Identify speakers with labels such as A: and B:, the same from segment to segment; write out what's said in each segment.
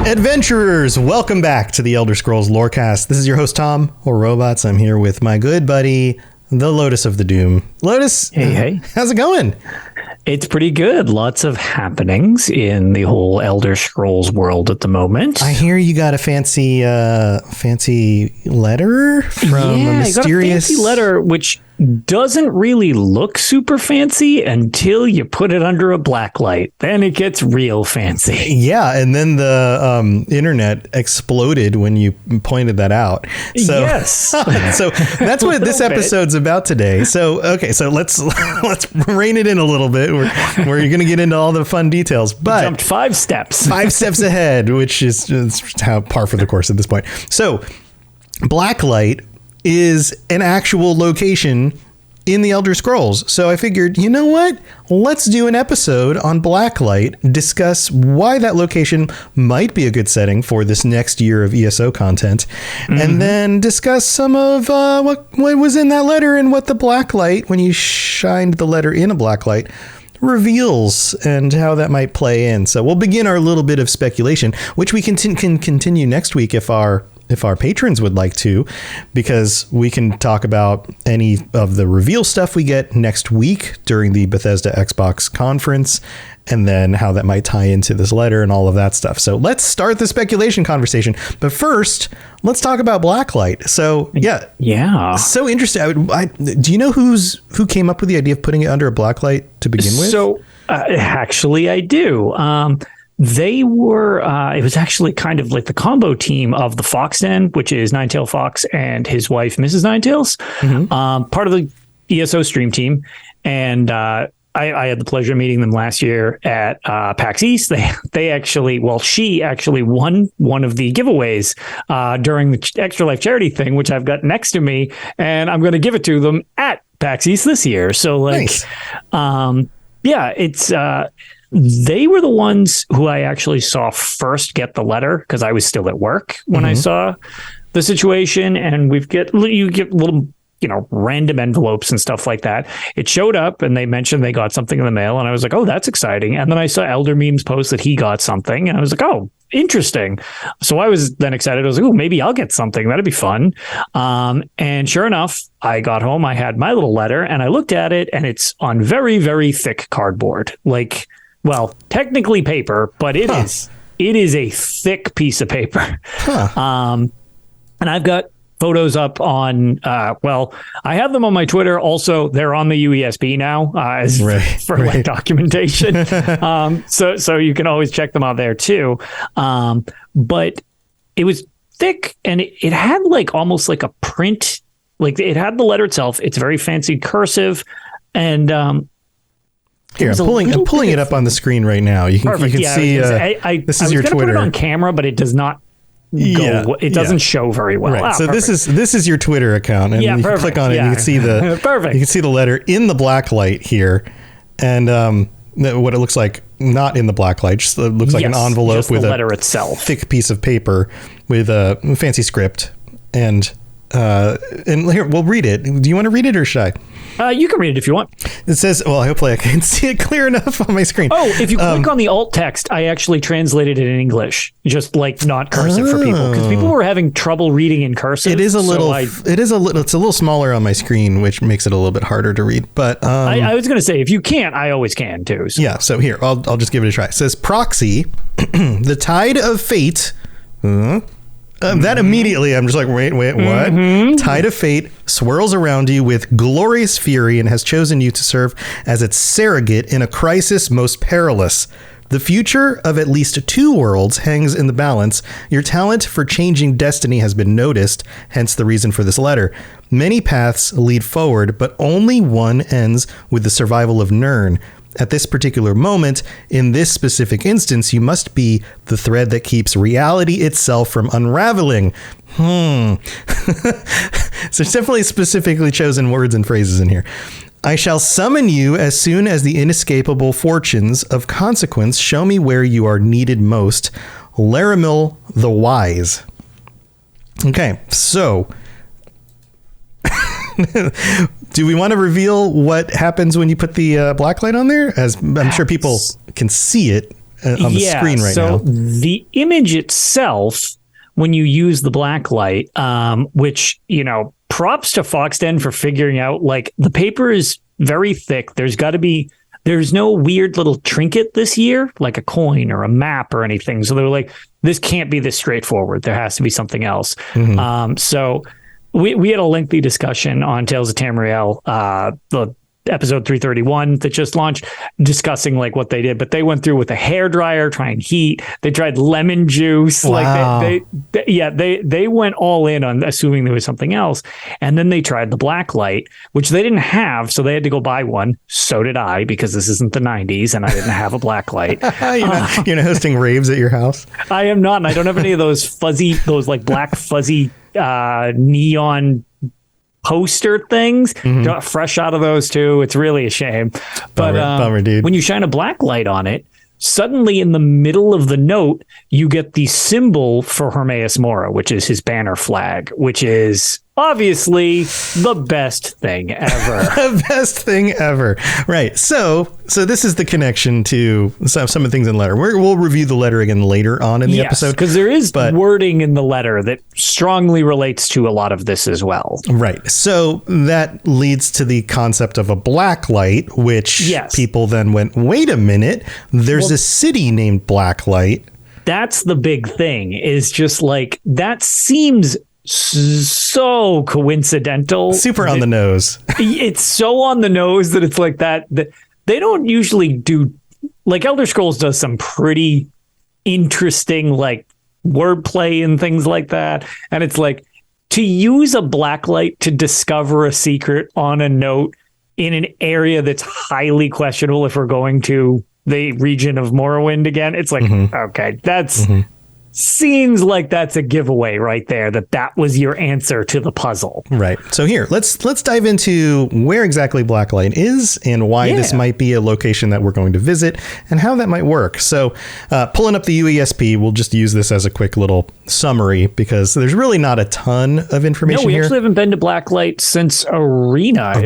A: Adventurers, welcome back to the Elder Scrolls Lorecast. This is your host, Tom, or Robots. I'm here with my good buddy, the Lotus of the Doom. Lotus,
B: hey.
A: How's it going?
B: It's pretty good. Lots of happenings in the whole Elder Scrolls world at the moment.
A: I hear you got a fancy letter from a mysterious...
B: I got a fancy letter, which doesn't really look super fancy until you put it under a blacklight. Then it gets real fancy.
A: Yeah, and then the internet exploded when you pointed that out. So,
B: yes.
A: So that's what this episode's about today. So, okay, so let's rein it in a little bit. Where you're going to get into all the fun details. But
B: jumped 5 steps.
A: 5 steps ahead, which is how par for the course at this point. So, Blacklight is an actual location in the Elder Scrolls. So I figured, you know what? Let's do an episode on Blacklight, discuss why that location might be a good setting for this next year of ESO content, and then discuss some of what was in that letter and what the Blacklight, when you shined the letter in a Blacklight, reveals and how that might play in. So we'll begin our little bit of speculation, which we can continue next week if our patrons would like to, because we can talk about any of the reveal stuff we get next week during the Bethesda Xbox conference, and then how that might tie into this letter and all of that stuff. So let's start the speculation conversation. But first, let's talk about Blacklight. So yeah. So interesting. Do you know who came up with the idea of putting it under a Blacklight to begin with?
B: So actually, I do. They were, it was actually kind of like the combo team of the Fox Den, which is Ninetail Fox and his wife, Mrs. Ninetails, part of the ESO stream team. And I had the pleasure of meeting them last year at PAX East. They actually, she actually won one of the giveaways during the Extra Life charity thing, which I've got next to me, and I'm going to give it to them at PAX East this year. So nice. It's... They were the ones who I actually saw first get the letter, because I was still at work when I saw the situation. And you get little, random envelopes and stuff like that. It showed up and they mentioned they got something in the mail. And I was like, oh, that's exciting. And then I saw Elder Memes post that he got something. And I was like, oh, interesting. So I was then excited. I was like, oh, maybe I'll get something. That'd be fun. And sure enough, I got home. I had my little letter and I looked at it, and it's on very, very thick cardboard. Well, technically paper, but it is a thick piece of paper. And I've got photos up on, I have them on my Twitter. Also, they're on the UESP now for documentation. So you can always check them out there too. But it was thick, and it had almost like a print, it had the letter itself. It's very fancy cursive, and
A: here, I'm pulling it up on the screen right now. You can see this is your Twitter. I was going to put
B: it on camera, but it does not go. It doesn't show very well.
A: Right. So this is your Twitter account, and you can click on it. And you can see the
B: perfect.
A: You can see the letter in the blacklight here, and what it looks like not in the blacklight. Just looks like an envelope with
B: the letter itself,
A: thick piece of paper with a fancy script, and here we'll read it. Do you want to read it, or should I?
B: You can read it if you want.
A: It says, hopefully I can see it clear enough on my screen.
B: Oh, if you click on the alt text, I actually translated it in English, just not cursive for people, because people were having trouble reading in cursive.
A: It is a little, it's a little smaller on my screen, which makes it a little bit harder to read. But
B: I was going to say, if you can't, I always can too. So.
A: Yeah. So here, I'll just give it a try. It says, proxy, the tide of fate. That immediately, I'm just like, wait, what? Tide of fate swirls around you with glorious fury and has chosen you to serve as its surrogate in a crisis most perilous. The future of at least 2 worlds hangs in the balance. Your talent for changing destiny has been noticed, hence the reason for this letter. Many paths lead forward, but only one ends with the survival of Nirn. At this particular moment, in this specific instance, you must be the thread that keeps reality itself from unraveling. So there's definitely specifically chosen words and phrases in here. I shall summon you as soon as the inescapable fortunes of consequence show me where you are needed most. Laramil the Wise. Okay, so... Do we want to reveal what happens when you put the blacklight on there? As I'm sure people can see it. on the screen right now.
B: So the image itself, when you use the blacklight, which, props to Foxden for figuring out, like, the paper is very thick. There's no weird little trinket this year, like a coin or a map or anything. So they were like, this can't be this straightforward. There has to be something else. So we had a lengthy discussion on Tales of Tamriel, the episode 331 that just launched, discussing like what they did, but they went through with a hairdryer, trying heat. They tried lemon juice.
A: Wow.
B: Like they went all in on assuming there was something else. And then they tried the blacklight, which they didn't have. So they had to go buy one. So did I, because this isn't the 90s and I didn't have a blacklight.
A: You're not hosting raves at your house?
B: I am not. And I don't have any of those like black fuzzy neon poster things. Fresh out of those too. It's really a shame. But
A: bummer, dude.
B: When you shine a black light on it, suddenly in the middle of the note, you get the symbol for Hermaeus Mora, which is his banner flag, which is obviously the best thing ever.
A: The best thing ever. Right. So this is the connection to some of the things in the letter. We'll review the letter again later on in the episode.
B: Because there is wording in the letter that strongly relates to a lot of this as well.
A: Right. So that leads to the concept of a black light, which people then went, wait a minute, there's a city named Blacklight.
B: That's the big thing, is just like, that seems so coincidental.
A: Super on the nose.
B: It's so on the nose that it's like that they don't usually do, like, Elder Scrolls does some pretty interesting like wordplay and things like that. And it's like, to use a blacklight to discover a secret on a note in an area that's highly questionable if we're going to the region of Morrowind again. It's like, okay, that's seems like that's a giveaway right there, that was your answer to the puzzle.
A: Right. So here, let's dive into where exactly Blacklight is and why this might be a location that we're going to visit and how that might work. So pulling up the UESP, we'll just use this as a quick little summary because there's really not a ton of information here.
B: No, we actually haven't been to Blacklight since Arena. I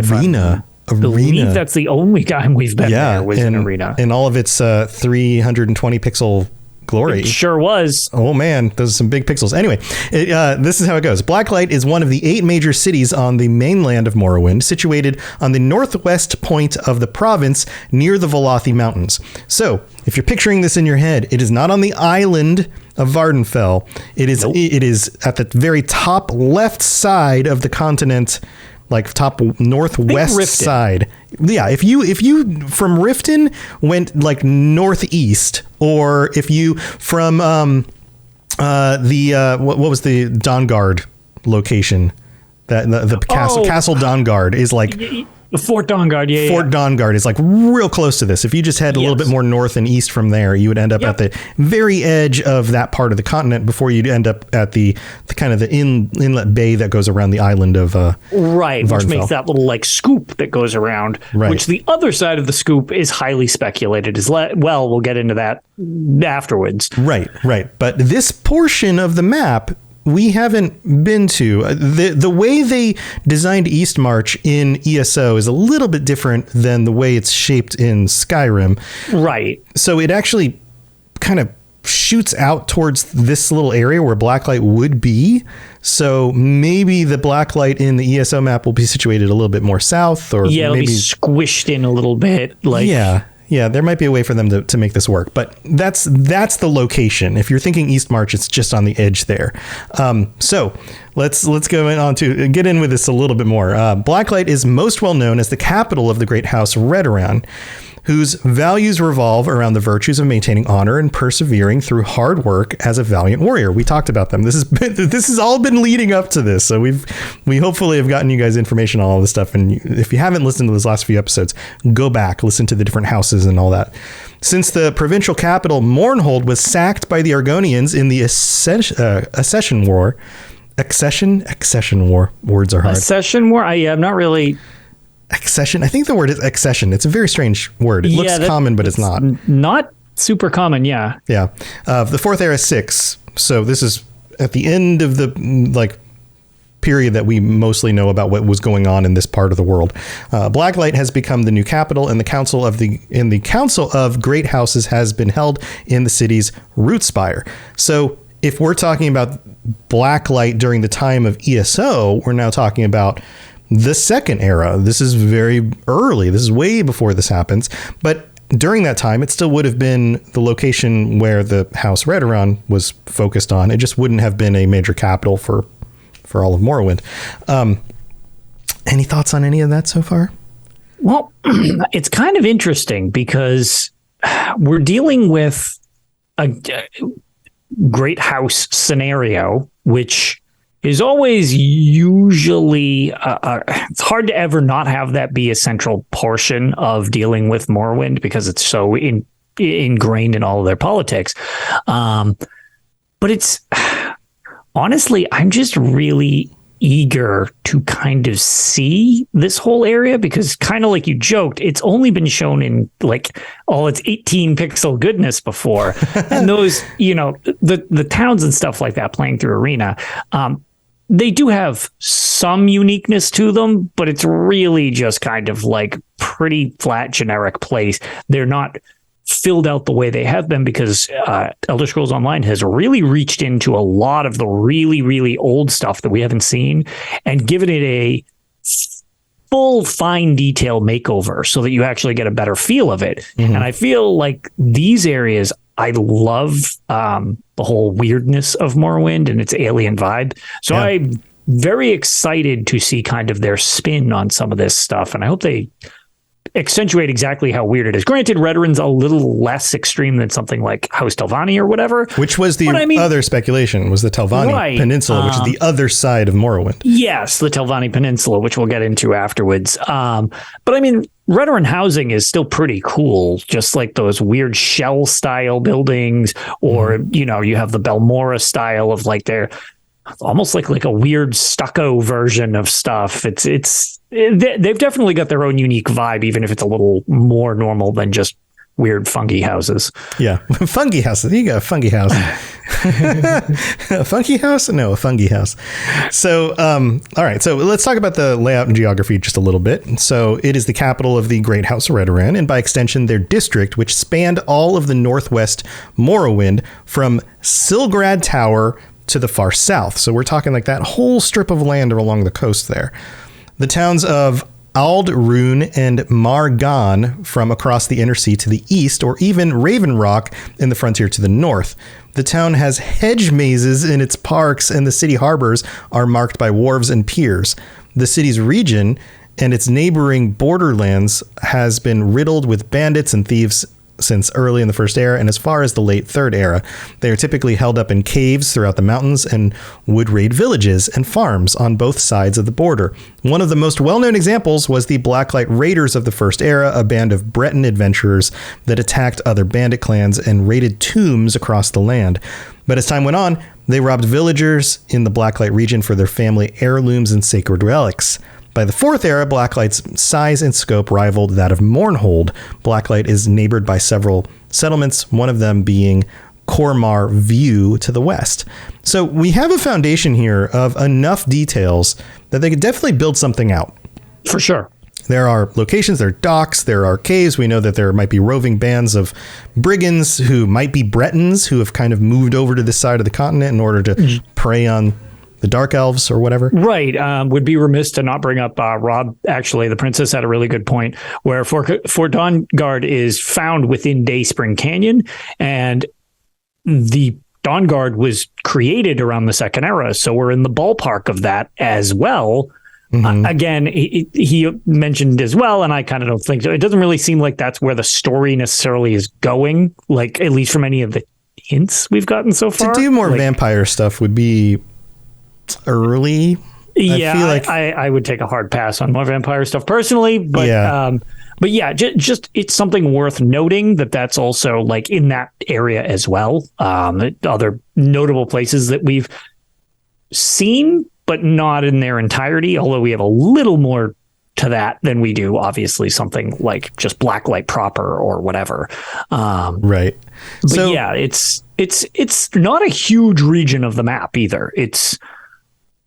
B: believe that's the only time we've been there was in Arena.
A: In all of its 320 pixel glory.
B: It sure was.
A: Oh man, those are some big pixels. Anyway, this is how it goes. Blacklight is one of the 8 major cities on the mainland of Morrowind, situated on the northwest point of the province near the Velothi Mountains. So, if you're picturing this in your head, it is not on the island of Vardenfell. It is it is at the very top left side of the continent, like top northwest side. Yeah, if you from Riften went like northeast, or if you from what was the Dawnguard location? That the Castle Dawnguard is like
B: Fort Dawnguard.
A: Fort Dawnguard is like real close to this. If you just head a little bit more north and east from there, you would end up at the very edge of that part of the continent before you'd end up at the kind of the inlet bay that goes around the island of
B: Vardenfell. Which makes that little like scoop that goes around, which the other side of the scoop is highly speculated as well. We'll get into that afterwards. Right.
A: But this portion of the map we haven't been to. The way they designed Eastmarch in ESO is a little bit different than the way it's shaped in Skyrim.
B: Right.
A: So it actually kind of shoots out towards this little area where Blacklight would be. So maybe the Blacklight in the ESO map will be situated a little bit more south, or
B: it'll be squished in a little bit.
A: Yeah, there might be a way for them to make this work, but that's the location. If you're thinking Eastmarch, it's just on the edge there. So let's go on to get in with this a little bit more. Blacklight is most well known as the capital of the great house Redoran, whose values revolve around the virtues of maintaining honor and persevering through hard work as a valiant warrior. We talked about them. This has all been leading up to this. So we hopefully have gotten you guys information on all this stuff. And if you haven't listened to those last few episodes, go back, listen to the different houses and all that. Since the provincial capital Mournhold was sacked by the Argonians in the Accession War. Accession War. Words are hard.
B: Accession War? I'm not really...
A: Accession. I think the word is accession. It's a very strange word. It looks common, but it's not.
B: Not super common. Yeah.
A: Yeah. The Fourth Era 6. So this is at the end of the period that we mostly know about what was going on in this part of the world. Blacklight has become the new capital, and the council of great houses has been held in the city's root spire. So if we're talking about Blacklight during the time of ESO, we're now talking about the second era. This is very early. This is way before this happens. But during that time, it still would have been the location where the House Redoran was focused on. It just wouldn't have been a major capital for all of Morrowind. Any thoughts on any of that so far?
B: Well, it's kind of interesting because we're dealing with a great house scenario, which is always usually it's hard to ever not have that be a central portion of dealing with Morrowind because it's so ingrained in all of their politics. But it's honestly, I'm just really eager to kind of see this whole area because kind of like you joked, it's only been shown in like all its 18 pixel goodness before. And those, the towns and stuff like that playing through Arena, they do have some uniqueness to them, but it's really just kind of like pretty flat, generic place. They're not filled out the way they have been because Elder Scrolls Online has really reached into a lot of the really, really old stuff that we haven't seen and given it a full fine detail makeover so that you actually get a better feel of it. Mm-hmm. And I feel like these areas, I love the whole weirdness of Morrowind and its alien vibe. So yeah. I'm very excited to see kind of their spin on some of this stuff. And I hope they accentuate exactly how weird it is. Granted, Redoran's a little less extreme than something like House Telvanni or whatever.
A: Which was the other speculation, was the Telvanni Peninsula, which is the other side of Morrowind.
B: Yes, the Telvanni Peninsula, which we'll get into afterwards. But I mean, Redoran housing is still pretty cool, just like those weird shell style buildings, or, you have the Belmora style of like they're almost like a weird stucco version of stuff. They've definitely got their own unique vibe, even if it's a little more normal than just weird fungi houses.
A: Yeah. Fungi houses. You got a fungi house. A fungi house? No, a fungi house. So, all right. So let's talk about the layout and geography just a little bit. So it is the capital of the Great House of Redoran, and by extension, their district, which spanned all of the northwest Morrowind from Silgrad Tower to the far south. So we're talking like that whole strip of land along the coast there. The towns of Aldrune and Margan from across the Inner Sea to the east, or even Raven Rock in the frontier to the north. The town has hedge mazes in its parks, and the city harbors are marked by wharves and piers. The city's region and its neighboring borderlands has been riddled with bandits and thieves since early in the First Era and as far as the late Third Era. They are typically held up in caves throughout the mountains and would raid villages and farms on both sides of the border. One of the most well-known examples was the Blacklight Raiders of the First Era, a band of Breton adventurers that attacked other bandit clans and raided tombs across the land. But as time went on, they robbed villagers in the Blacklight region for their family heirlooms and sacred relics. By the Fourth Era, Blacklight's size and scope rivaled that of Mournhold. Blacklight is neighbored by several settlements, one of them being Cormar View to the west. So we have a foundation here of enough details that they could definitely build something out.
B: For sure.
A: There are locations, there are docks, there are caves. We know that there might be roving bands of brigands who might be Bretons who have kind of moved over to this side of the continent in order to prey on the Dark Elves or whatever. Right.
B: Would be remiss to not bring up Rob. Actually, the princess had a really good point where Fort Dawnguard is found within Dayspring Canyon, and the Dawnguard was created around the Second Era. So we're in the ballpark of that as well. Mm-hmm. Again, he mentioned as well, and I kind of don't think so. It doesn't really seem like that's where the story necessarily is going, like at least from any of the hints we've gotten so far.
A: To do more vampire stuff would be early.
B: Yeah, I feel like I would take a hard pass on more vampire stuff personally, but yeah, just it's something worth noting that's also like in that area as well. Other notable places that we've seen, but not in their entirety, although we have a little more to that than we do, obviously, something like just Blacklight proper or whatever.
A: Right.
B: But so, yeah, it's not a huge region of the map either. It's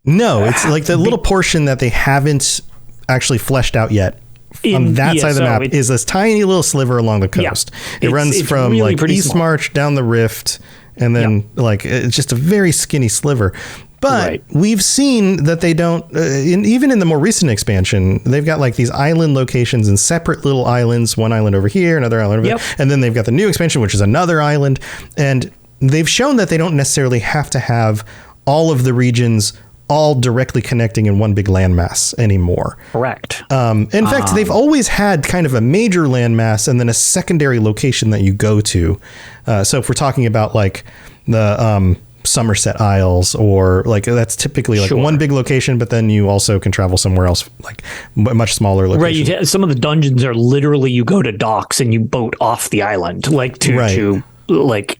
A: No, it's like the little portion that they haven't actually fleshed out yet. On that side of the map is this tiny little sliver along the coast. It runs from really like East March down the Rift, and then like it's just a very skinny sliver. But we've seen that they don't, even in the more recent expansion, they've got like these island locations and separate little islands, one island over here, another island over there. And then they've got the new expansion, which is another island. And they've shown that they don't necessarily have to have all of the regions all directly connecting in one big landmass anymore.
B: Correct.
A: In fact, they've always had kind of a major landmass and then a secondary location that you go to. So if we're talking about like the Somerset Isles, or like that's typically like one big location, but then you also can travel somewhere else, like a much smaller location.
B: Right. Some of the dungeons are literally you go to docks and you boat off the island, like to like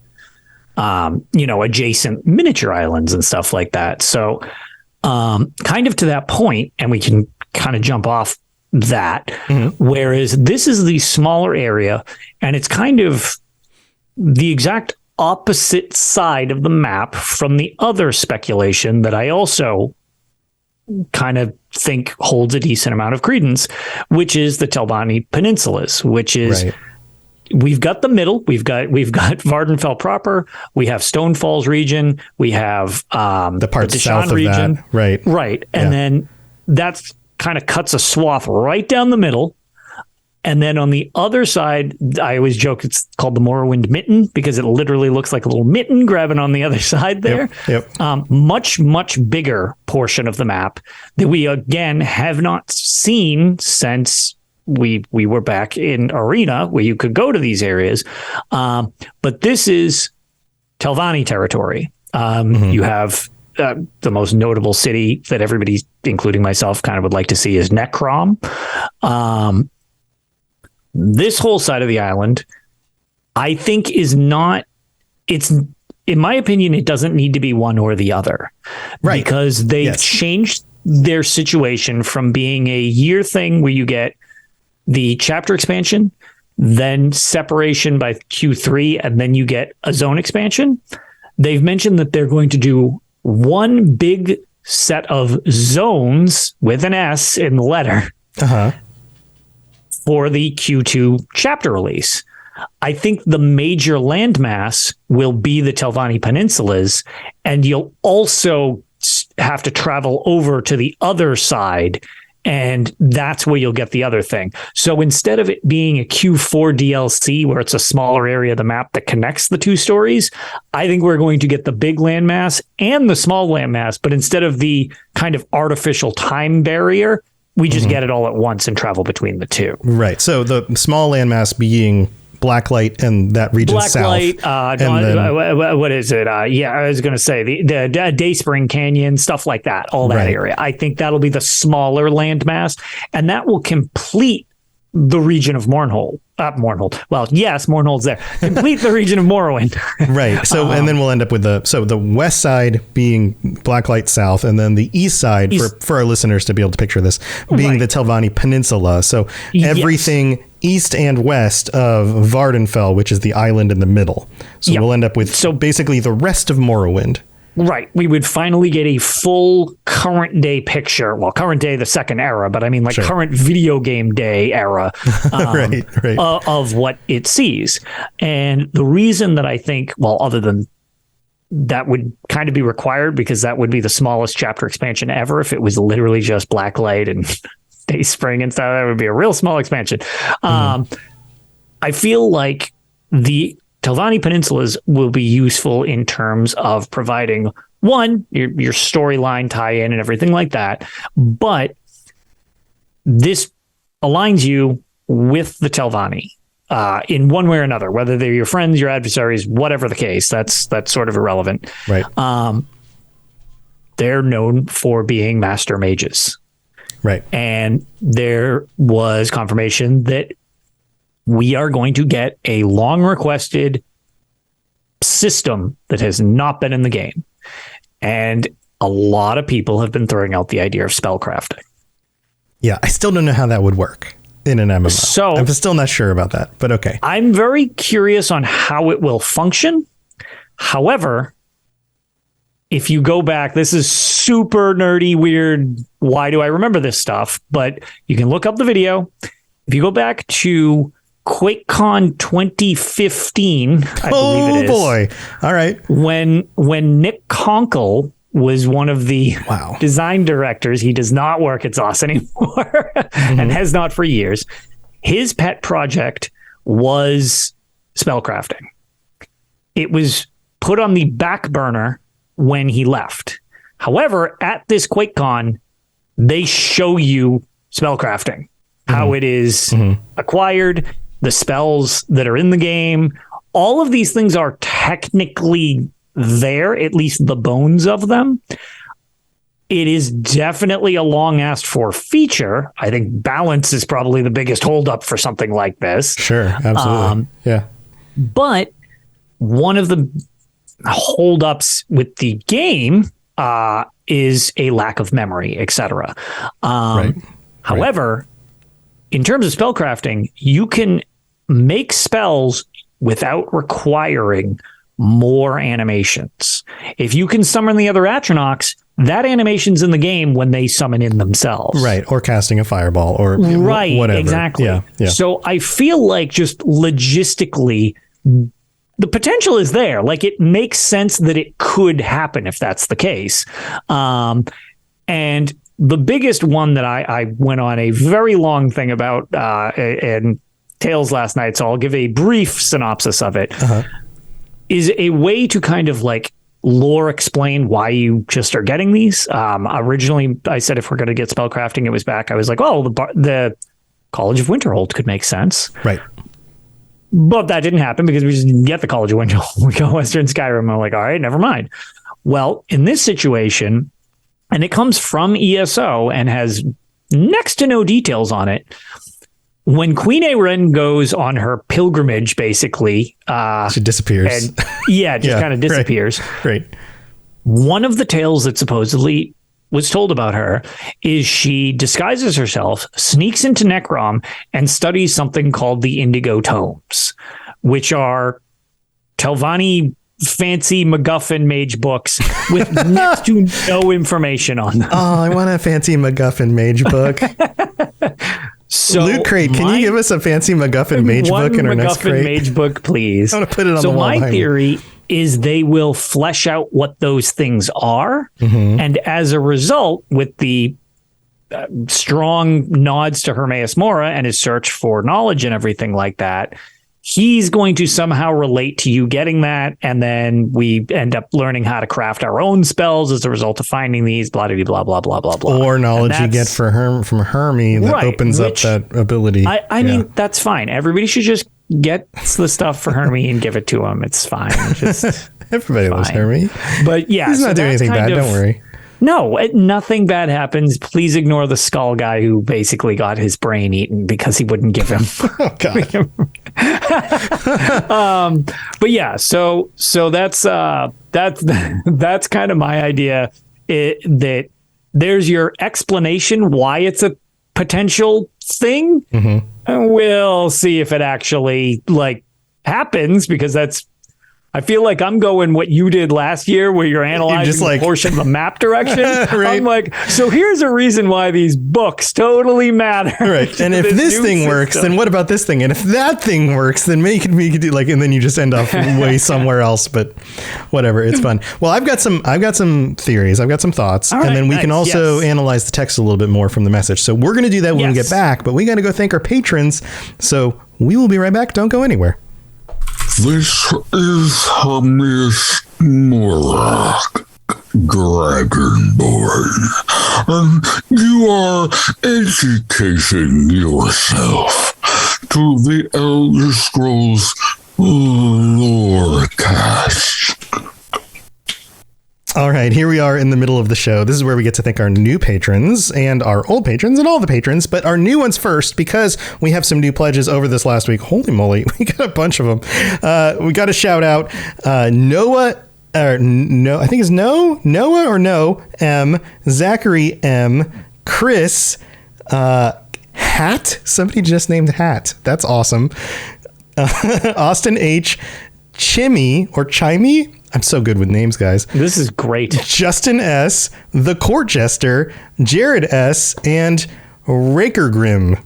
B: adjacent miniature islands and stuff like that. So kind of to that point, and we can kind of jump off that. Whereas this is the smaller area, and it's kind of the exact opposite side of the map from the other speculation that I also kind of think holds a decent amount of credence, which is the Telvanni Peninsulas, which is we've got the middle, we've got Vardenfell proper, we have Stone Falls region, we have
A: the part south of region, that.
B: Right. And then that's kind of cuts a swath right down the middle. And then on the other side, I always joke it's called the Morrowind mitten because it literally looks like a little mitten grabbing on the other side there. Much, much bigger portion of the map that we, again, have not seen since we were back in Arena where you could go to these areas. But this is Telvanni territory. You have the most notable city that everybody, including myself, kind of would like to see is Necrom. This whole side of the island, I think in my opinion, it doesn't need to be one or the other. Because they've changed their situation from being a year thing where you get the chapter expansion, then separation by Q3, and then you get a zone expansion. They've mentioned that they're going to do one big set of zones with an S in the letter. For the Q2 chapter release. I think the major landmass will be the Telvanni Peninsulas, and you'll also have to travel over to the other side, and that's where you'll get the other thing. So instead of it being a Q4 DLC where it's a smaller area of the map that connects the two stories, I think we're going to get the big landmass and the small landmass, but instead of the kind of artificial time barrier, we just get it all at once and travel between the two. Right.
A: So the small landmass being Blacklight and that region
B: Blacklight, south. What is it? I was going to say the Dayspring Canyon, stuff like that, all that area. I think that'll be the smaller landmass, and that will complete the region of Mournhold. Well, yes, Mournhold's there. Complete the region of Morrowind.
A: Right. So, and then we'll end up with the west side being Blacklight South, and then the east side, for our listeners to be able to picture this, being the Telvanni Peninsula. So everything east and west of Vardenfell, which is the island in the middle. So we'll end up with basically the rest of Morrowind.
B: Right. We would finally get a full current day picture. Well, current day, the second era, but I mean like current video game day era of what it sees. And the reason that I think, well, other than that would kind of be required because that would be the smallest chapter expansion ever. If it was literally just Blacklight and Dayspring and stuff, that would be a real small expansion. I feel like the Telvanni Peninsulas will be useful in terms of providing, one, your storyline tie-in and everything like that, but this aligns you with the Telvanni in one way or another, whether they're your friends, your adversaries, whatever the case. That's sort of irrelevant.
A: Right.
B: They're known for being master mages.
A: Right.
B: And there was confirmation that we are going to get a long requested system that has not been in the game. And a lot of people have been throwing out the idea of spellcrafting.
A: Yeah, I still don't know how that would work in an MMO.
B: So
A: I'm still not sure about that, but okay.
B: I'm very curious on how it will function. However, if you go back, this is super nerdy, weird. Why do I remember this stuff? But you can look up the video. If you go back to QuakeCon 2015, I believe it is. Oh
A: boy! All right.
B: When Nick Conkle was one of the design directors, he does not work at ZOS anymore and has not for years. His pet project was spellcrafting. It was put on the back burner when he left. However, at this QuakeCon, they show you spellcrafting, how it is acquired, the spells that are in the game. All of these things are technically there, at least the bones of them. It is definitely a long asked for feature. I think balance is probably the biggest holdup for something like this.
A: Sure, absolutely. Yeah.
B: But one of the holdups with the game is a lack of memory, etc. However, in terms of spellcrafting, you can make spells without requiring more animations. If you can summon the other Atronachs, that animation's in the game when they summon in themselves.
A: Right. Or casting a fireball or whatever.
B: Exactly.
A: Yeah.
B: So I feel like just logistically, the potential is there. Like, it makes sense that it could happen if that's the case. And the biggest one that I went on a very long thing about in Tales last night, so I'll give a brief synopsis of it, is a way to kind of like lore explain why you just are getting these. Originally, I said if we're going to get spellcrafting, it was back. I was like, oh, the College of Winterhold could make sense.
A: Right.
B: But that didn't happen because we just didn't get the College of Winterhold. We got Western Skyrim. I'm like, all right, never mind. Well, in this situation, and it comes from ESO and has next to no details on it, when Queen Ayren goes on her pilgrimage, basically,
A: she disappears.
B: And, just kind of disappears.
A: Right.
B: One of the tales that supposedly was told about her is she disguises herself, sneaks into Necrom, and studies something called the Indigo Tomes, which are Telvanni fancy MacGuffin mage books with next to no information on them.
A: Oh, I want a fancy MacGuffin mage book. So Loot Crate, can you give us a fancy MacGuffin mage book in our next crate?
B: MacGuffin mage book, please.
A: I want to put it on the wall.
B: So my theory is they will flesh out what those things are. And as a result, with the strong nods to Hermaeus Mora and his search for knowledge and everything like that, he's going to somehow relate to you getting that, and then we end up learning how to craft our own spells as a result of finding these, blah, blah, blah, blah, blah, blah.
A: Or knowledge you get from Hermie that opens up that ability.
B: I mean, that's fine. Everybody should just get the stuff for Hermie and give it to him. It's fine. Just
A: everybody loves Hermie.
B: But yeah,
A: he's not doing anything bad. Don't worry.
B: No, nothing bad happens. Please ignore the skull guy who basically got his brain eaten because he wouldn't give him.
A: Oh God.
B: But yeah, so that's kind of my idea. That there's your explanation why it's a potential thing. And we'll see if it actually happens, because I feel like I'm going what you did last year, where you're analyzing a portion of the map direction. Right. I'm like, so here's a reason why these books totally matter.
A: Right. And if this thing works, then what about this thing? And if that thing works, then we could do and then you just end up way somewhere else. But whatever, it's fun. Well, I've got some theories. I've got some thoughts, and then we can also analyze the text a little bit more from the message. So we're going to do that when we get back. But we got to go thank our patrons. So we will be right back. Don't go anywhere.
C: This is Hermaeus Mora, Dragonborn, and you are educating yourself to the Elder Scrolls Lorecast.
A: All right, here we are in the middle of the show. This is where we get to thank our new patrons and our old patrons and all the patrons, but our new ones first, because we have some new pledges over this last week. Holy moly, we got a bunch of them. We got to shout out Noah M, Zachary M, Chris, Hat. Somebody just named Hat. That's awesome. Austin H, Chimmy or Chimey. I'm so good with names, guys.
B: This is great.
A: Justin S., The Court Jester, Jared S., and Rakergrim.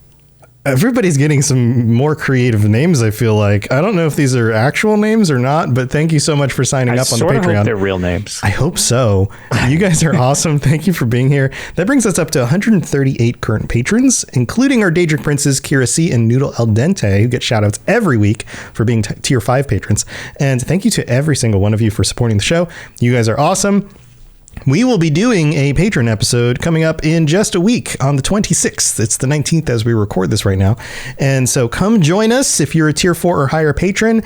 A: Everybody's getting some more creative names, I feel like. I don't know if these are actual names or not, but thank you so much for signing up on the Patreon.
B: Hope they're real names.
A: I hope so. You guys are awesome. Thank you for being here. That brings us up to 138 current patrons, including our Daedric Princes, Kira C. and Noodle Al Dente, who get shoutouts every week for being tier 5 patrons. And thank you to every single one of you for supporting the show. You guys are awesome. We will be doing a patron episode coming up in just a week on the 26th. It's the 19th as we record this right now. And so come join us if you're a tier 4 or higher patron.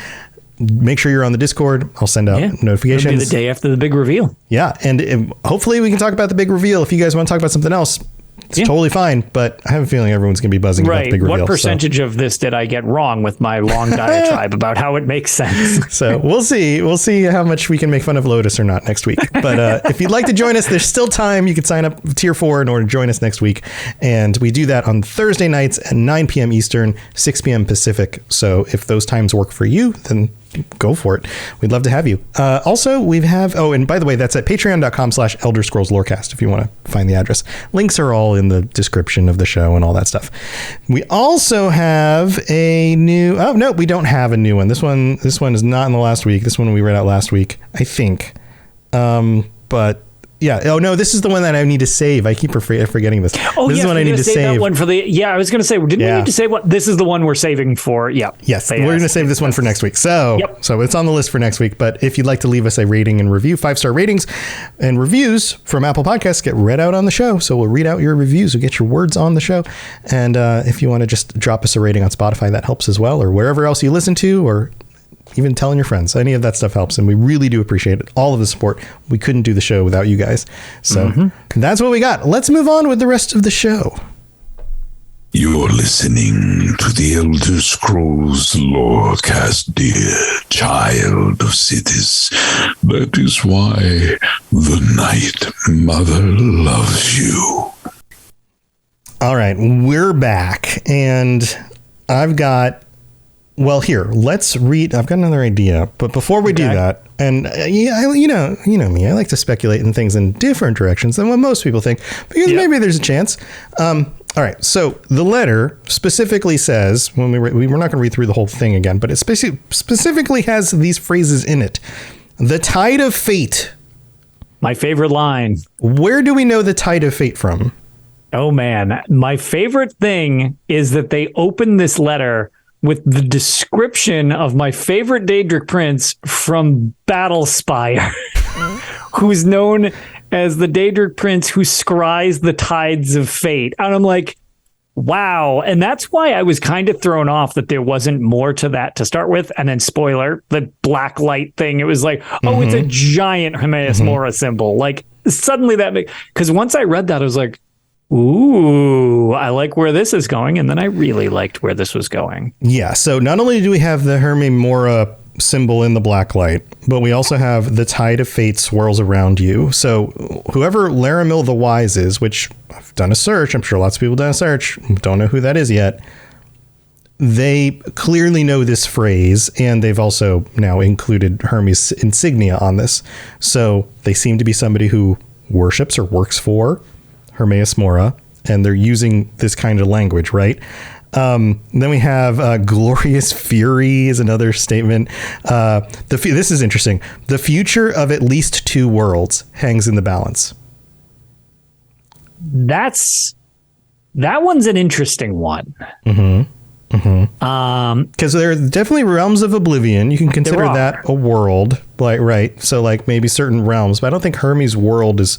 A: Make sure you're on the Discord. I'll send out notifications.
B: It'll be the day after the big reveal.
A: Yeah. And hopefully we can talk about the big reveal. If you guys want to talk about something else, it's totally fine, but I have a feeling everyone's going to be buzzing about the big reveal.
B: What percentage of this did I get wrong with my long diatribe about how it makes sense?
A: So we'll see. We'll see how much we can make fun of Lotus or not next week. But if you'd like to join us, there's still time. You can sign up tier 4 in order to join us next week. And we do that on Thursday nights at 9 p.m. Eastern, 6 p.m. Pacific. So if those times work for you, then go for it. We'd love to have you. Also, we have, and by the way, that's at patreon.com/Elder Scrolls Lorecast if you want to find the address. Links are all in the description of the show and all that stuff. We also have a new, no, we don't have a new one. This one is not in the last week. This one we read out last week, I think. But yeah. Oh no, this is the one that I need to save. I keep forgetting this.
B: Oh,
A: this is the one I need to save.
B: That one for the. I was going to say, didn't we need to save what? This is the one we're saving for. Yeah.
A: Yes, we're going to save this one for next week. So, so it's on the list for next week. But if you'd like to leave us a rating and review, 5-star ratings and reviews from Apple Podcasts get read out on the show. So we'll read out your reviews. We'll get your words on the show. And if you want to just drop us a rating on Spotify, that helps as well, or wherever else you listen to, or even telling your friends. Any of that stuff helps, and we really do appreciate it. All of the support. We couldn't do the show without you guys. So that's what we got. Let's move on with the rest of the show.
C: You're listening to the Elder Scrolls Lorecast, dear child of cities. That is why the Night Mother loves you.
A: All right, we're back, and I've got... Well, here, let's read. I've got another idea, but before we do that, and you know me, I like to speculate in things in different directions than what most people think, because maybe there's a chance. All right, so the letter specifically says, when we're not going to read through the whole thing again, but it specifically has these phrases in it. The tide of fate.
B: My favorite line.
A: Where do we know the tide of fate from?
B: Oh, man. My favorite thing is that they open this letter with the description of my favorite Daedric prince from Battlespire, who's known as the Daedric prince who scries the tides of fate. And I'm like, wow. And that's why I was kind of thrown off that there wasn't more to that to start with. And then spoiler, the Blacklight thing, it was like, it's a giant Hermaeus Mora symbol. Like suddenly because once I read that, I was like, ooh, I like where this is going. And then I really liked where this was going. Yeah.
A: So not only do we have the Hermaeus Mora symbol in the Blacklight, but we also have the tide of fate swirls around you. So whoever Laramil the Wise is, which I've done a search, I'm sure lots of people done a search, don't know who that is yet. They clearly know this phrase, and they've also now included Hermes insignia on this. So they seem to be somebody who worships or works for Hermaeus Mora, and they're using this kind of language, right? Then we have glorious fury is another statement. This is interesting. The future of at least 2 worlds hangs in the balance.
B: That one's an interesting one.
A: Because there are definitely realms of oblivion. You can consider that a world, like, right? So like maybe certain realms, but I don't think Hermes' world is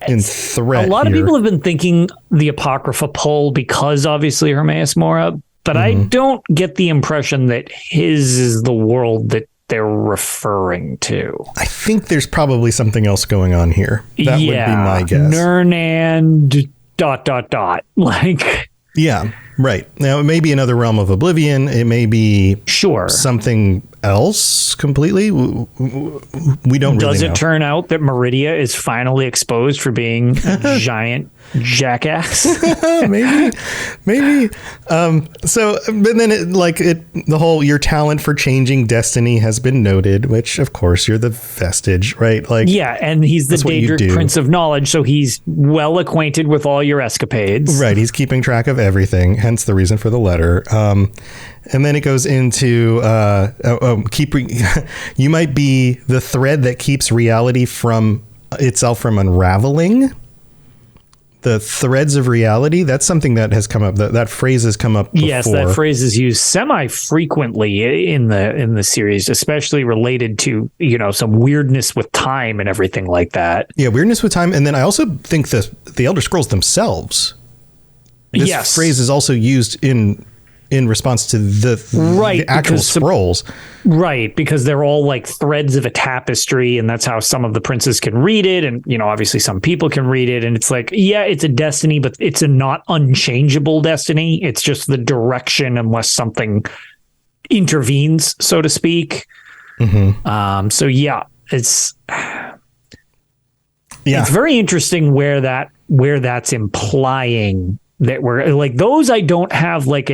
A: in threat.
B: A lot of people have been thinking the Apocrypha pull because obviously Hermaeus Mora, but I don't get the impression that his is the world that they're referring to.
A: I think there's probably something else going on here. That would be my guess.
B: Nernand ... Like,
A: yeah, right. Now it may be another realm of oblivion. It may be something else completely? We don't
B: Does
A: really
B: it
A: know.
B: turn out that Meridia is finally exposed for being a giant jackass?
A: maybe. So, but then the whole your talent for changing destiny has been noted, which of course you're the vestige, right? Like,
B: yeah, and he's the
A: that's what you
B: Daedric
A: do.
B: Prince of Knowledge, so he's well acquainted with all your escapades.
A: Right, he's keeping track of everything, hence the reason for the letter. And then it goes into you might be the thread that keeps reality from itself from unraveling. The threads of reality, that's something that has come up. That phrase has come up before.
B: Yes, that phrase is used semi-frequently in the series, especially related to, some weirdness with time and everything like that.
A: Yeah, weirdness with time. And then I also think the Elder Scrolls themselves. This phrase is also used in response to the actual scrolls.
B: Right, because they're all like threads of a tapestry, and that's how some of the princes can read it, and obviously some people can read it, and it's like, yeah, it's a destiny, but it's a not unchangeable destiny. It's just the direction unless something intervenes, so to speak. Mm-hmm. So yeah, it's very interesting where that's implying that we're like those. I don't have like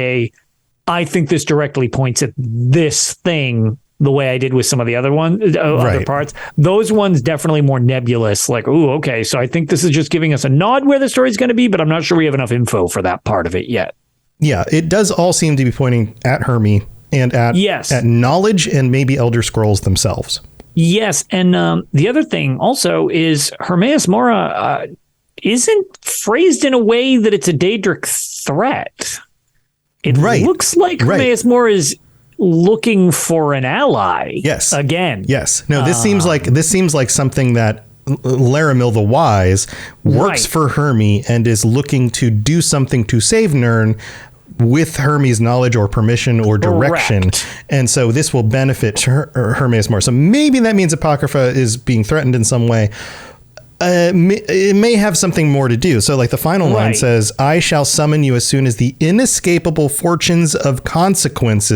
B: I think this directly points at this thing the way I did with some of the other other parts. Those ones definitely more nebulous. Like, ooh, okay, so I think this is just giving us a nod where the story's going to be, but I'm not sure we have enough info for that part of it yet.
A: Yeah, it does all seem to be pointing at Hermie and at knowledge and maybe Elder Scrolls themselves.
B: Yes, and the other thing also is Hermaeus Mora isn't phrased in a way that it's a Daedric threat. It looks like Hermaeus Mora is looking for an ally.
A: Yes.
B: Again.
A: Yes. No, this seems like something that Laramil the Wise works for Hermie and is looking to do something to save Nirn with Hermie's knowledge or permission or direction. Correct. And so this will benefit Hermaeus Mora. So maybe that means Apocrypha is being threatened in some way. It may have something more to do. So like the final line says, I shall summon you as soon as the inescapable fortunes of consequence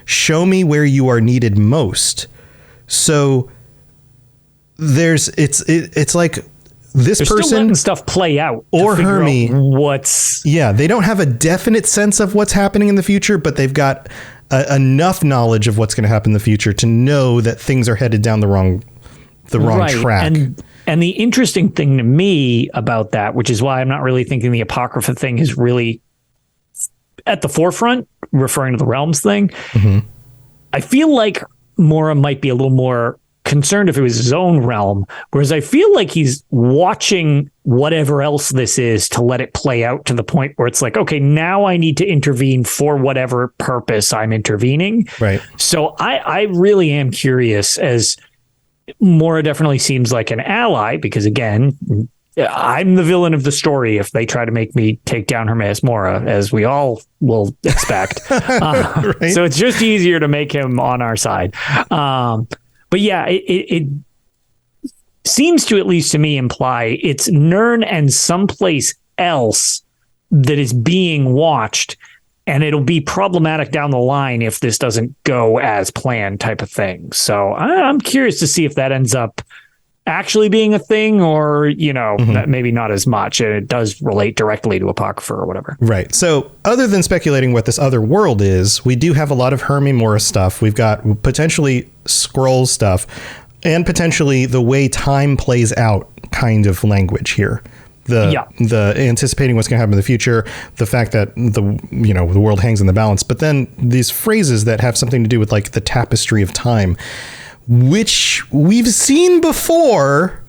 A: show me where you are needed most. So it's like this
B: They're
A: person
B: still letting stuff play out
A: or Hermie. They don't have a definite sense of what's happening in the future, but they've got enough knowledge of what's going to happen in the future to know that things are headed down the wrong track.
B: And the interesting thing to me about that, which is why I'm not really thinking the Apocrypha thing is really at the forefront, referring to the realms thing. Mm-hmm. I feel like Mora might be a little more concerned if it was his own realm, whereas I feel like he's watching whatever else this is to let it play out to the point where it's like, okay, now I need to intervene for whatever purpose I'm intervening.
A: Right.
B: So I really am curious, as Mora definitely seems like an ally, because again, I'm the villain of the story if they try to make me take down Hermaeus Mora, as we all will expect. So it's just easier to make him on our side. But yeah, it seems to, at least to me, imply it's Nirn and someplace else that is being watched, and it'll be problematic down the line if this doesn't go as planned, type of thing. So I'm curious to see if that ends up actually being a thing, or, maybe not as much. It does relate directly to Apocrypha or whatever.
A: Right. So other than speculating what this other world is, we do have a lot of Hermie Mora stuff. We've got potentially scroll stuff and potentially the way time plays out kind of language here. The anticipating what's going to happen in the future, the fact that the world hangs in the balance, but then these phrases that have something to do with like the tapestry of time, which we've seen before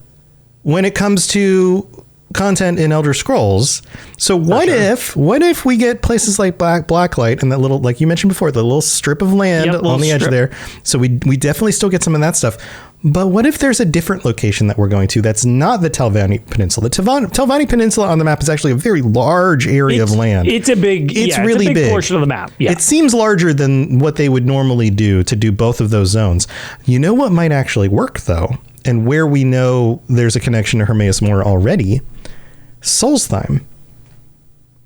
A: when it comes to content in Elder Scrolls. So what if we get places like Blacklight and that little, like you mentioned before, the little strip of land on the edge there. So we definitely still get some of that stuff. But what if there's a different location that we're going to that's not the Telvanni Peninsula? The Telvanni Peninsula on the map is actually a very large area of land.
B: It's a really big portion of the map. Yeah.
A: It seems larger than what they would normally do to do both of those zones. You know what might actually work, though, and where we know there's a connection to Hermaeus Mora already? Solstheim.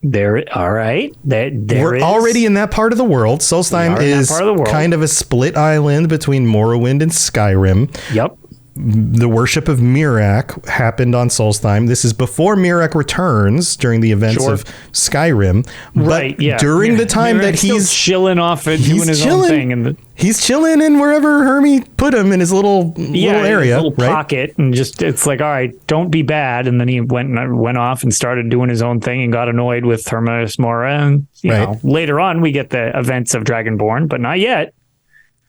B: All right.
A: We're already in that part of the world. Solstheim is kind of a split island between Morrowind and Skyrim.
B: Yep.
A: The worship of Mirak happened on Solstheim. This is before Mirak returns during the events of Skyrim.
B: Right, yeah.
A: During the time that
B: he's chilling off and doing his own thing.
A: He's chilling in wherever Hermie put him in his little area.
B: His little pocket. And just, it's like, all right, don't be bad. And then he went off and started doing his own thing and got annoyed with Hermaeus Mora. And, you know, later on, we get the events of Dragonborn, but not yet.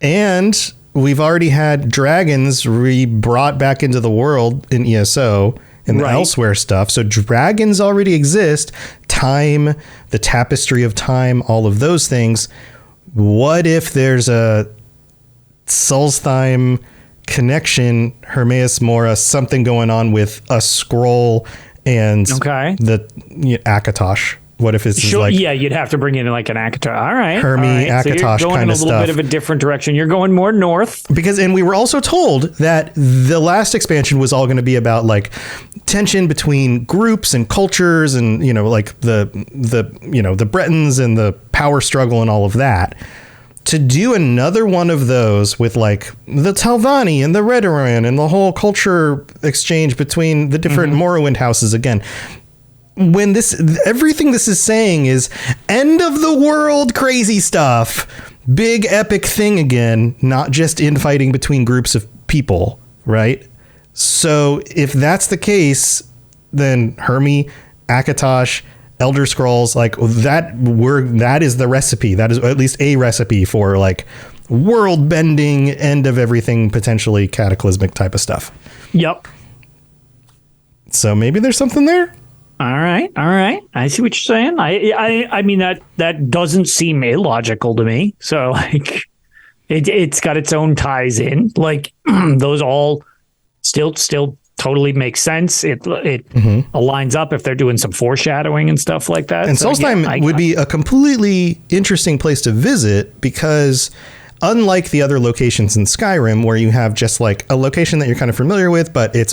A: And we've already had dragons brought back into the world in ESO and the elsewhere stuff. So dragons already exist. Time, the tapestry of time, all of those things. What if there's a Solstheim connection, Hermaeus Mora, something going on with a scroll and the Akatosh? What if it's like...
B: Yeah, you'd have to bring in like an Akatosh. All right.
A: Hermie, Akatosh
B: so
A: kind of stuff.
B: Going a little bit of a different direction. You're going more north.
A: And we were also told that the last expansion was all going to be about like tension between groups and cultures and, you know, like the Bretons and the power struggle and all of that. To do another one of those with like the Talvani and the Redoran and the whole culture exchange between the different Morrowind houses again... When everything this is saying is end of the world crazy stuff, big epic thing again, not just infighting between groups of people, right? So if that's the case, then Hermie, Akatosh, Elder Scrolls, like that is the recipe. That is at least a recipe for like world bending, end of everything, potentially cataclysmic type of stuff.
B: Yep.
A: So maybe there's something there.
B: All right. I see what you're saying. I mean that doesn't seem illogical to me. So like, it's got its own ties in. Like those all still totally make sense. It aligns up if they're doing some foreshadowing and stuff like that.
A: And Solstheim would be a completely interesting place to visit because, unlike the other locations in Skyrim, where you have just like a location that you're kind of familiar with, but it's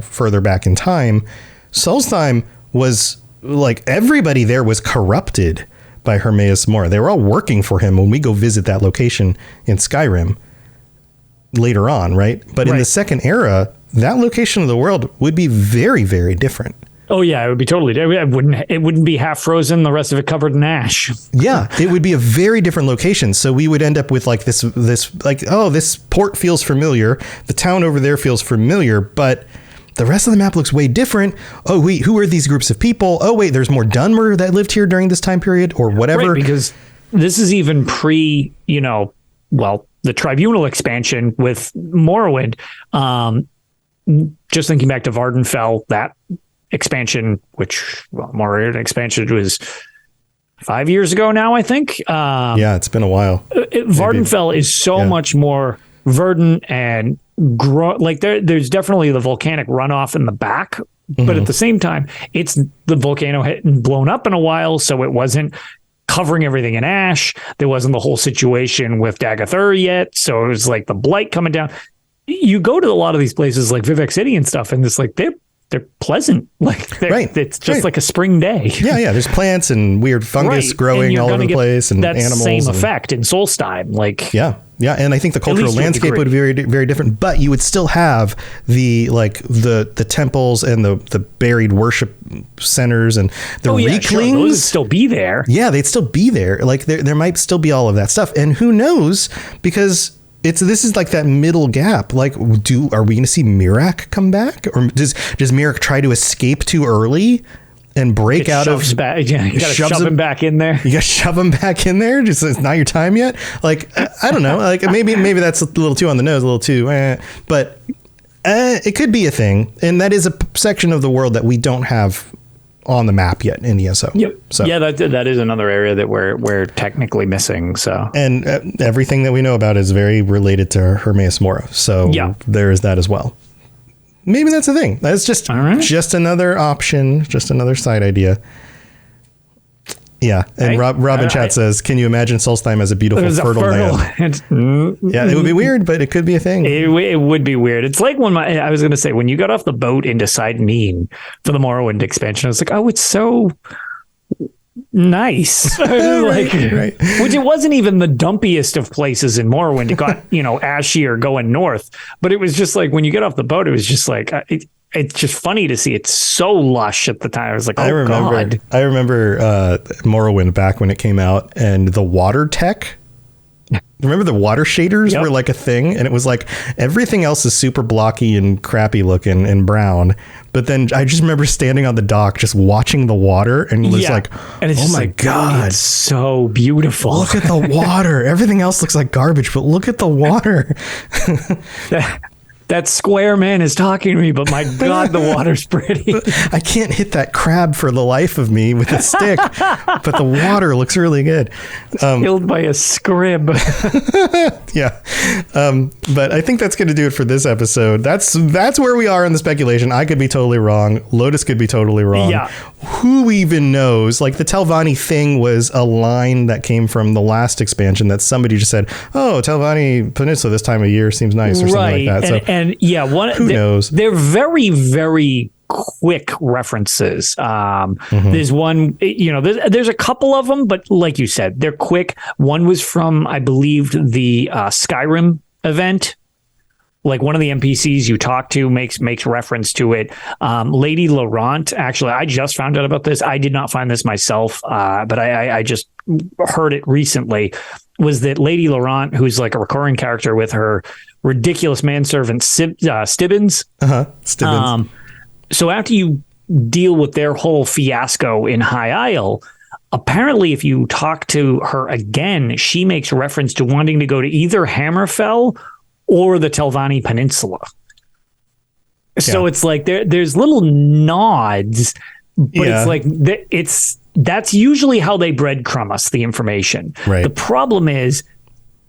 A: further back in time, Solstheim was like everybody there was corrupted by Hermaeus Mora. They were all working for him when we go visit that location in Skyrim later on, right? But in the second era, that location of the world would be very, very different.
B: Oh yeah, it would be totally different. It wouldn't be half frozen, the rest of it covered in ash.
A: Yeah, it would be a very different location. So we would end up with like this like, oh, this port feels familiar. The town over there feels familiar, but the rest of the map looks way different. Oh, wait, who are these groups of people? Oh, wait, there's more Dunmer that lived here during this time period or whatever.
B: Right, because this is even pre, the Tribunal expansion with Morrowind. Just thinking back to Vardenfell, that expansion, Morrowind expansion was 5 years ago now, I think.
A: Yeah, it's been a while.
B: Vardenfell is so much more verdant and there's definitely the volcanic runoff in the back, but at the same time, it's the volcano hadn't blown up in a while, so it wasn't covering everything in ash. There wasn't the whole situation with Dagathur yet, so it was like the blight coming down. You go to a lot of these places like Vivek City and stuff, and it's like they're pleasant. Like it's just like a spring day.
A: Yeah. There's plants and weird fungus growing all over the place, and
B: that
A: animals.
B: Same effect in Solstheim. Like
A: yeah, and I think the cultural landscape would be very, very different. But you would still have the temples and the buried worship centers and the Reeklings.
B: Sure. Those would still be there.
A: Yeah, they'd still be there. Like there might still be all of that stuff, and who knows, because this is like that middle gap. Like, are we going to see Mirak come back, or does Mirak try to escape too early and break out of?
B: You got to shove him back in there.
A: You got to shove him back in there. Just it's not your time yet. Like I don't know. Like maybe that's a little too on the nose, a little too. But it could be a thing, and that is a section of the world that we don't have on the map yet in ESO.
B: Yep.
A: So
B: yeah, that is another area that we're technically missing. So
A: and everything that we know about is very related to Hermaeus Mora. So there is that as well. Maybe that's a thing. That's just another option, just another side idea. Yeah, and Rob in chat says, "Can you imagine Solstheim as a beautiful fertile land?" Yeah, it would be weird, but it could be a thing.
B: It would be weird. It's like I was going to say, when you got off the boat into Sidemeen for the Morrowind expansion, I was like, oh, it's so nice.
A: Right.
B: Which it wasn't even the dumpiest of places in Morrowind. It got, ashier going north, but it was just like when you get off the boat, it was just like, it's just funny to see. It's so lush at the time. I was like, oh, God.
A: I remember Morrowind back when it came out, and the water tech. Remember the water shaders were like a thing, and it was like everything else is super blocky and crappy looking and brown. But then I just remember standing on the dock, just watching the water, and was like,
B: and it's
A: oh my God,
B: it's so beautiful.
A: Look at the water. Everything else looks like garbage, but look at the water.
B: That square man is talking to me, but my God, the water's pretty.
A: I can't hit that crab for the life of me with a stick, but the water looks really good.
B: Killed by a scrib.
A: Yeah. But I think that's going to do it for this episode. That's where we are in the speculation. I could be totally wrong. Lotus could be totally wrong.
B: Yeah.
A: Who even knows? Like the Telvanni thing was a line that came from the last expansion that somebody just said, oh, Telvanni Peninsula this time of year seems nice or something like that.
B: Who
A: knows?
B: They're very, very quick references. There's one, there's a couple of them, but like you said, they're quick. One was from, I believe, the Skyrim event. Like one of the NPCs you talk to makes reference to it. Lady Laurent, actually, I just found out about this. I did not find this myself, but I just heard it recently. Was that Lady Laurent, who's like a recurring character with her ridiculous manservant Stibbins.
A: Stibbins.
B: So after you deal with their whole fiasco in High Isle, apparently if you talk to her again, she makes reference to wanting to go to either Hammerfell or the Telvanni Peninsula. So it's like there's little nods, but it's like that's usually how they breadcrumb us the information.
A: Right.
B: The problem is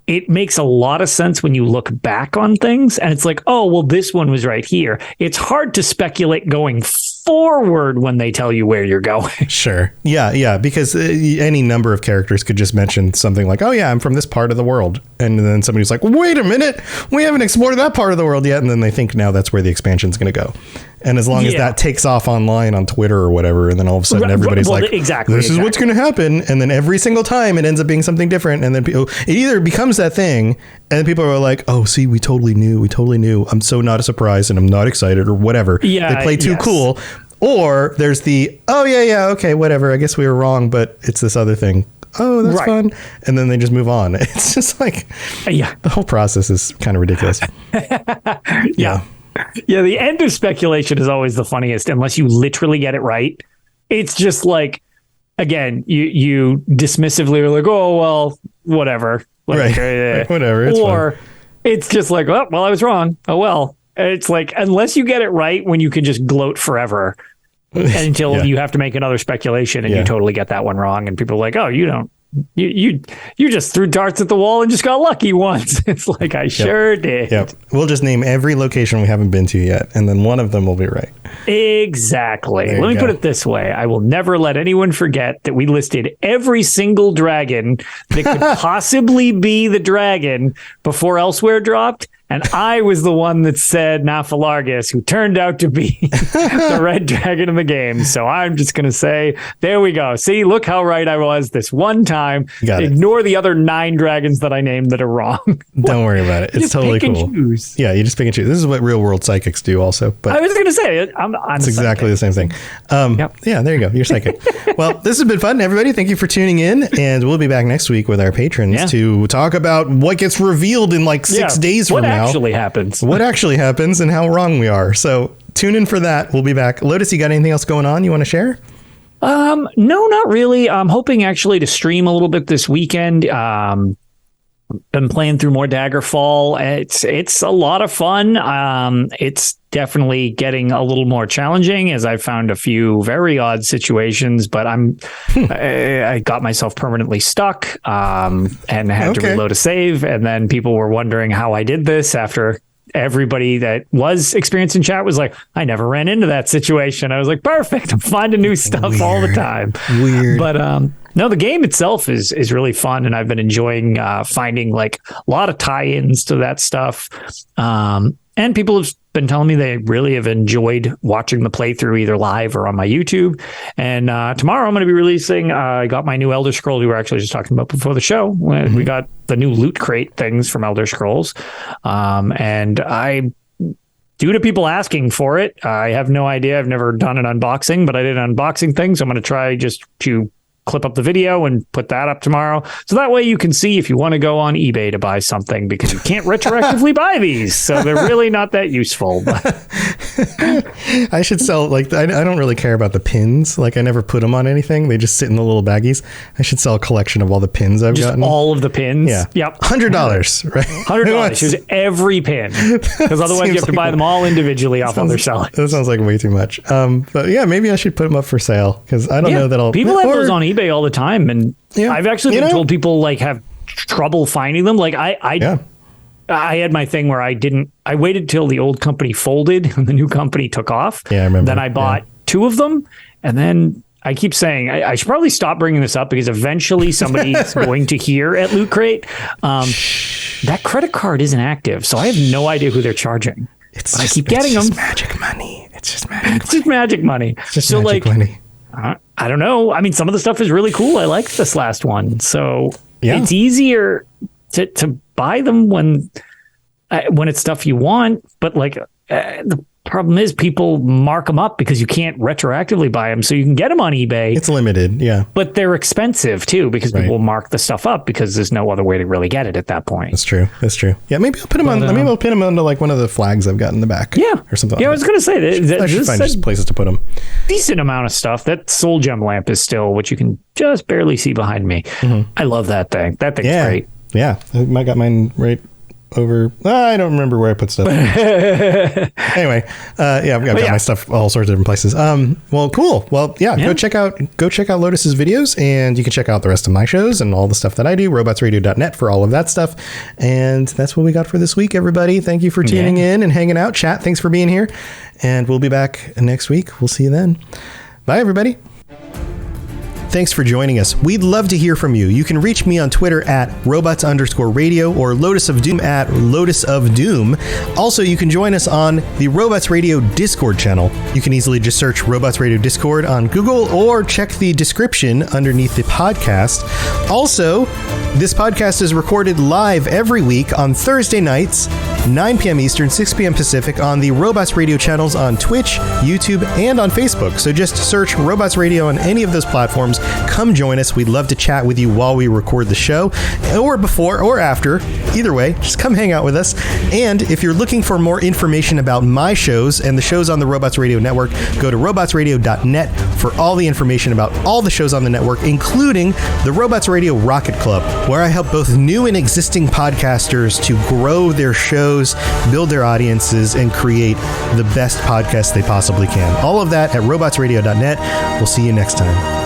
B: it makes a lot of sense when you look back on things, and it's like, oh, well, this one was right here. It's hard to speculate going forward when they tell you where you're going.
A: Sure. Yeah. Because any number of characters could just mention something like, oh, yeah, I'm from this part of the world. And then somebody's like, wait a minute, we haven't explored that part of the world yet. And then they think now that's where the expansion's going to go. And as long as that takes off online on Twitter or whatever, and then all of a sudden everybody's this is what's going to happen. And then every single time it ends up being something different. And then it either becomes that thing and people are like, oh, see, we totally knew. I'm so not surprised and I'm not excited or whatever.
B: Yeah,
A: they play too cool. Or there's the, oh, yeah, okay, whatever. I guess we were wrong, but it's this other thing. Oh, that's fun. And then they just move on. It's just like, the whole process is kind of ridiculous.
B: Yeah, the end of speculation is always the funniest, unless you literally get it right. It's just like, again, you dismissively are like, oh, well, whatever. Like,
A: right. Whatever. It's
B: or
A: fun.
B: It's just like, oh, well, I was wrong. Oh, well. It's like, unless you get it right, when you can just gloat forever until you have to make another speculation and you totally get that one wrong. And people are like, oh, you just threw darts at the wall and just got lucky once. It's like, I sure did.
A: Yep. We'll just name every location we haven't been to yet, and then one of them will be right.
B: Exactly. Let me put it this way. I will never let anyone forget that we listed every single dragon that could possibly be the dragon before Elsewhere dropped. And I was the one that said Nafalargus, who turned out to be the red dragon in the game. So I'm just going to say, there we go. See, look how right I was this one time. Ignore the other 9 dragons that I named that are wrong.
A: Don't worry about it. It's totally cool.
B: Choose.
A: Yeah, you just pick and choose. This is what real world psychics do also. But
B: I was going to say,
A: it's exactly the same thing. Yeah, there you go. You're psychic. Well, this has been fun, everybody. Thank you for tuning in. And we'll be back next week with our patrons to talk about what gets revealed in like 6 days from now. What actually happens and how wrong we are. So tune in for that. We'll be back. Lotus, you got anything else going on you want to share?
B: No, not really. I'm hoping actually to stream a little bit this weekend. Been playing through more Daggerfall. It's a lot of fun. It's definitely getting a little more challenging as I found a few very odd situations, but I got myself permanently stuck and had to reload a save. And then people were wondering how I did this after everybody that was experienced in chat was like, I never ran into that situation. I was like, perfect. I'm finding new stuff all the time.
A: Weird.
B: But no, the game itself is really fun, and I've been enjoying finding like a lot of tie-ins to that stuff. And people have been telling me they really have enjoyed watching the playthrough either live or on my YouTube. And tomorrow I'm going to be releasing, I got my new Elder Scrolls we were actually just talking about before the show. We got the new loot crate things from Elder Scrolls. And due to people asking for it, I have no idea. I've never done an unboxing, but I did an unboxing thing. So I'm going to try just to clip up the video and put that up tomorrow. So that way you can see if you want to go on eBay to buy something, because you can't retroactively buy these. So they're really not that useful.
A: I should sell, like, I don't really care about the pins. Like, I never put them on anything. They just sit in the little baggies. I should sell a collection of all the pins I've gotten.
B: All of the pins?
A: Yeah.
B: Yep.
A: $100, right?
B: $100. Here's every pin. Because otherwise you have to buy them all individually off other sellers.
A: That sounds like way too much. But yeah, maybe I should put them up for sale, because I don't know that I'll...
B: People have those on eBay all the time, and I've actually been told people like have trouble finding them. Like I had my thing where I waited till the old company folded and the new company took off. Yeah, I remember. Then I bought two of them, and then I keep saying I should probably stop bringing this up, because eventually somebody's going to hear at Loot Crate. That credit card isn't active, so I have no idea who they're charging. I keep getting them.
A: Magic money. It's just magic money.
B: It's just magic money.
A: It's just magic money.
B: I don't know. I mean, some of the stuff is really cool. I like this last one. So it's easier to buy them when it's stuff you want. But like the problem is people mark them up because you can't retroactively buy them. So you can get them on eBay.
A: It's limited. Yeah.
B: But they're expensive too, because people mark the stuff up because there's no other way to really get it at that point.
A: That's true. Yeah. Maybe I'll put them on. Maybe I'll pin them onto like one of the flags I've got in the back.
B: Yeah.
A: Or something.
B: Yeah. I was going to say that.
A: I should find just places to put them.
B: Decent amount of stuff. That soul gem lamp is still, which you can just barely see behind me. I love that thing. That thing's great. Yeah.
A: I got mine right over. I don't remember where I put stuff. Anyway, I've got my stuff all sorts of different places. Well, cool. Well, go check out Lotus's videos, and you can check out the rest of my shows and all the stuff that I do. robotsradio.net for all of that stuff. And that's what we got for this week, everybody. Thank you for tuning in and hanging out. Chat, thanks for being here. And we'll be back next week. We'll see you then. Bye, everybody. Thanks for joining us. We'd love to hear from you. You can reach me on Twitter at robots_radio or Lotus of Doom at Lotus of Doom. Also, you can join us on the Robots Radio Discord channel. You can easily just search Robots Radio Discord on Google or check the description underneath the podcast. Also, this podcast is recorded live every week on Thursday nights, 9 p.m. Eastern, 6 p.m. Pacific on the Robots Radio channels on Twitch, YouTube, and on Facebook. So just search Robots Radio on any of those platforms. Come join us. We'd love to chat with you while we record the show, or before or after. Either way, just come hang out with us. And if you're looking for more information about my shows and the shows on the Robots Radio Network, go to robotsradio.net for all the information about all the shows on the network, including the Robots Radio Rocket Club, where I help both new and existing podcasters to grow their shows, build their audiences, and create the best podcast they possibly can. All of that at robotsradio.net. We'll see you next time.